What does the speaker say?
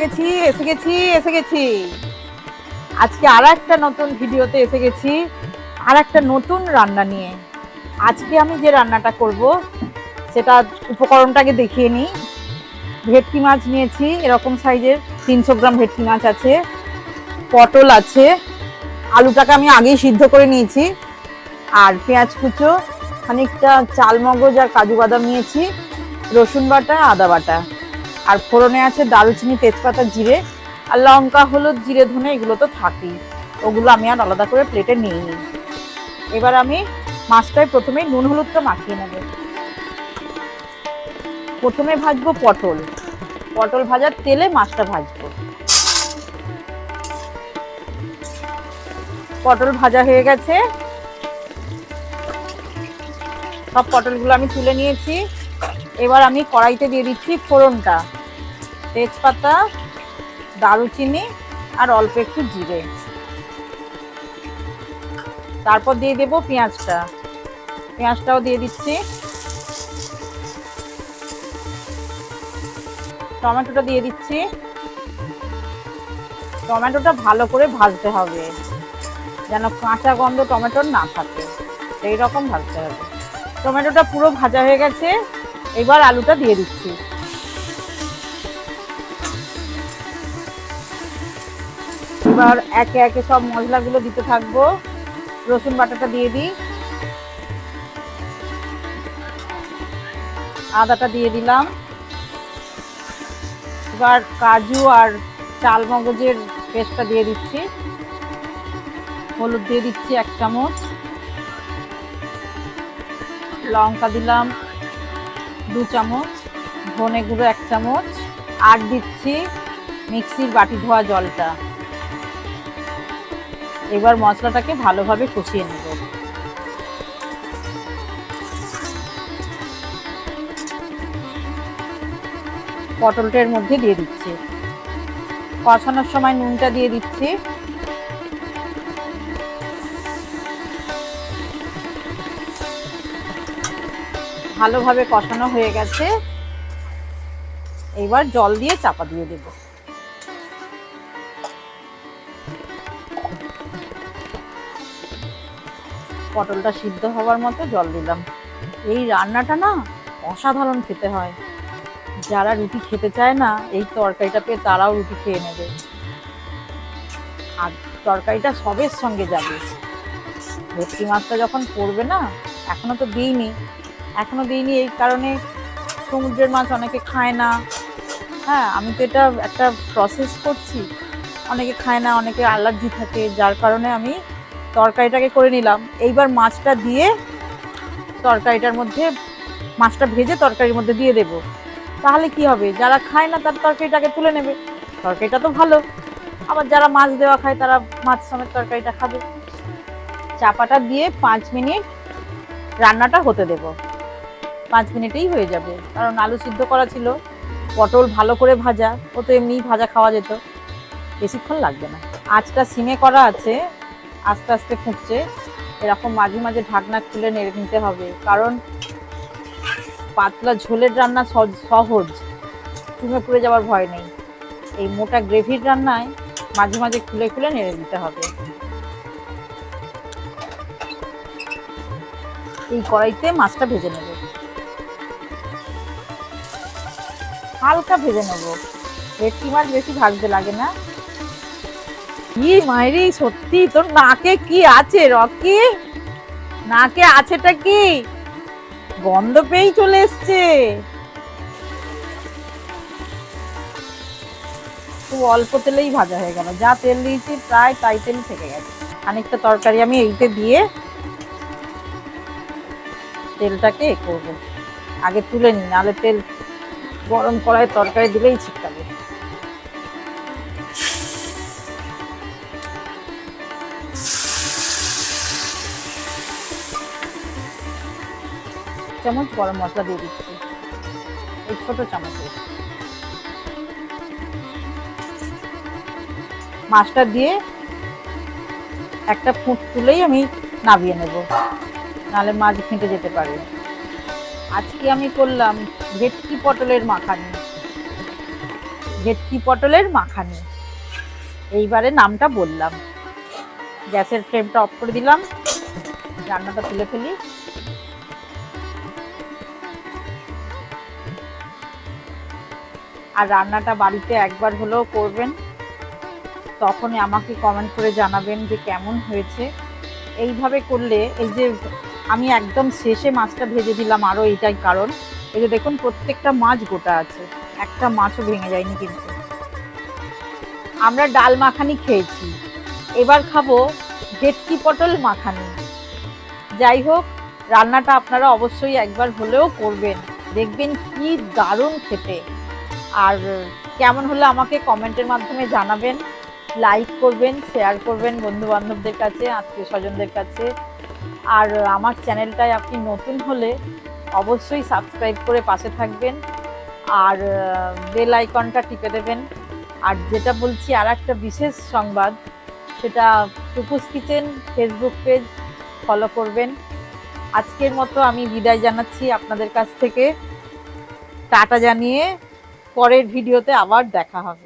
এসে গেছি। আজকে আর একটা নতুন ভিডিওতে এসে গেছি, আর একটা নতুন রান্না নিয়ে। আজকে আমি যে রান্নাটা করব সেটা উপকরণটাকে দেখিয়ে নিই। ভেটকি মাছ নিয়েছি, এরকম সাইজের 300 গ্রাম ভেটকি মাছ আছে, পটল আছে, আলুটাকে আমি আগেই সিদ্ধ করে নিয়েছি, আর পেঁয়াজ কুচো, খানিকটা চাল মগজ আর কাজু বাদাম নিয়েছি, রসুন বাটা, আদা বাটা, আর ফোড়নে আছে দারুচিনি, তেজপাতা, জিরে, আর লঙ্কা, হলুদ, জিরে, ধনে এগুলো তো থাকেই, ওগুলো আমি আর আলাদা করে প্লেটে নিয়ে নিই। এবার আমি মাছটায় প্রথমে নুন হলুদটা মাখিয়ে নেব। প্রথমে ভাজবো পটল, পটল ভাজার তেলে মাছটা ভাজবো। পটল ভাজা হয়ে গেছে, সব পটলগুলো আমি তুলে নিয়েছি। এবার আমি কড়াইতে দিয়ে দিচ্ছি ফোড়নটা, তেজপাতা, দারুচিনি আর অল্প একটু জিরে। তারপর দিয়ে দেবো পেঁয়াজটা, পেঁয়াজটাও দিয়ে দিচ্ছি। টমেটোটা দিয়ে দিচ্ছি। টমেটোটা ভালো করে ভাজতে হবে, যেন কাঁচা গন্ধ টমেটোর না থাকে, সেই রকম ভাজতে হবে। টমেটোটা পুরো ভাজা হয়ে গেছে, এবার আলুটা দিয়ে দিচ্ছি। এবার একে একে সব মশলাগুলো দিতে থাকবো। রসুন বাটাটা দিয়ে দিই, আদাটা দিয়ে দিলাম। এবার কাজু আর চাল মগজের পেস্টটা দিয়ে দিচ্ছি। হলুদ দিয়ে দিচ্ছি 1 চামচ, লঙ্কা দিলাম 2 চামচ, ধনে গুঁড়ো 1 চামচ, আর দিচ্ছি মিক্সির বাটি ধোয়া জলটা। এবার মশলাটাকে ভালোভাবে কষিয়ে নেব। পটলটার মধ্যে দিয়ে দিচ্ছি, কষানোর সময় নুনটা দিয়ে দিচ্ছি। ভালোভাবে কষানো হয়ে গেছে, এবার জল দিয়ে চাপা দিয়ে দেব। পটলটা সিদ্ধ হওয়ার মতো জল দিলাম। এই রান্নাটা না অসাধারণ খেতে হয়, যারা রুটি খেতে চায় না এই তরকারিটা পেয়ে তারাও রুটি খেয়ে নেবে, আর তরকারিটা সবের সঙ্গে যাবে। ভেটকি মাছটা যখন পড়বে না, এখনো দিইনি এই কারণে সমুদ্রের মাছ অনেকে খায় না। হ্যাঁ, আমি তো এটা একটা প্রসেস করছি, অনেকে খায় না, অনেকে অ্যালার্জি থাকে, যার কারণে আমি তরকারিটাকে করে নিলাম। এইবার মাছটা দিয়ে তরকারিটার মধ্যে, মাছটা ভেজে তরকারির মধ্যে দিয়ে দেব। তাহলে কি হবে, যারা খায় না তার তরকারিটাকে তুলে নেবে, তরকারিটা তো ভালো। আবার যারা মাছ দেওয়া খায় তারা মাছ সমেত তরকারিটা খাবে। চাপাটা দিয়ে 5 মিনিট রান্নাটা হতে দেব। 5 মিনিটেই হয়ে যাবে, কারণ আলু সিদ্ধ করা ছিল, পটল ভালো করে ভাজা, ও তো এমনিই ভাজা খাওয়া যেত, বেশিক্ষণ লাগবে না। আঁচটা সিমে করা আছে, আস্তে আস্তে ফুটছে। এরকম মাঝে মাঝে ঢাকনা খুলে নেড়ে নিতে হবে, কারণ পাতলা ঝোলের রান্না সহজ, চুমে পুড়ে যাওয়ার ভয় নেই। এই মোটা গ্রেভির রান্নায় মাঝে মাঝে খুলে খুলে নেড়ে দিতে হবে। এই কড়াইতে মাছটা ভেজে নেব, হালকা ভেজে নেব। ভেটকি মাছ বেশি ভাজতে লাগে না। কি মাইরি, সত্যি তোর নাকে কি আছে রকি? নাকে আছেটা কি? গন্ধ পেয়েই চলে এসছে। খুব অল্প তেলেই ভাজা হয়ে গেল, যা তেল দিয়েছি প্রায় তাই তেল থেকে গেছে। খানিকটা তরকারি আমি এইতে দিয়ে তেলটাকে করবো, আগে তুলে নিই, নাহলে তেল গরম কড়াই তরকারি দিলেই ছিটকাবে। চামচ গরম মশলা দিয়ে দিচ্ছি, এই ছোট চামচে। মাছটা দিয়ে একটা ফুট তুলেই আমি নামিয়ে নেব, নাহলে মাছ ফেটে যেতে পারে। আজকে আমি করলাম ভেটকি পটলের মাখানি। ভেটকি পটলের মাখানি। এইবারে নামটা বললাম। গ্যাসের ফ্লেমটা অফ করে দিলাম, রান্নাটা তুলে ফেলি। আর রান্নাটা বাড়িতে একবার হলেও করবেন, তখনই আমাকে কমেন্ট করে জানাবেন যে কেমন হয়েছে। এইভাবে করলে, এই যে আমি একদম শেষে মাছটা ভেজে দিলাম, আরও এইটাই কারণ, এই যে দেখুন প্রত্যেকটা মাছ গোটা আছে, একটা মাছও ভেঙে যায়নি। কিন্তু আমরা ডাল মাখানি খেয়েছি, এবার খাবো ভেটকি পটল মাখানি। যাই হোক, রান্নাটা আপনারা অবশ্যই একবার হলেও করবেন, দেখবেন কি দারুণ খেতে। আর কেমন হলো আমাকে কমেন্টের মাধ্যমে জানাবেন, লাইক করবেন, শেয়ার করবেন বন্ধু বান্ধবদের কাছে, আত্মীয় স্বজনদের কাছে। আর আমার চ্যানেলটায় আপনি নতুন হলে অবশ্যই সাবস্ক্রাইব করে পাশে থাকবেন, আর বেল আইকনটা টিপে দেবেন। আর যেটা বলছি, আর একটা বিশেষ সংবাদ, সেটা টুকুস কিচেন ফেসবুক পেজ ফলো করবেন। আজকের মতো আমি বিদায় জানাচ্ছি আপনাদের কাছ থেকে, টাটা জানিয়ে পরের ভিডিওতে আবার দেখা হবে।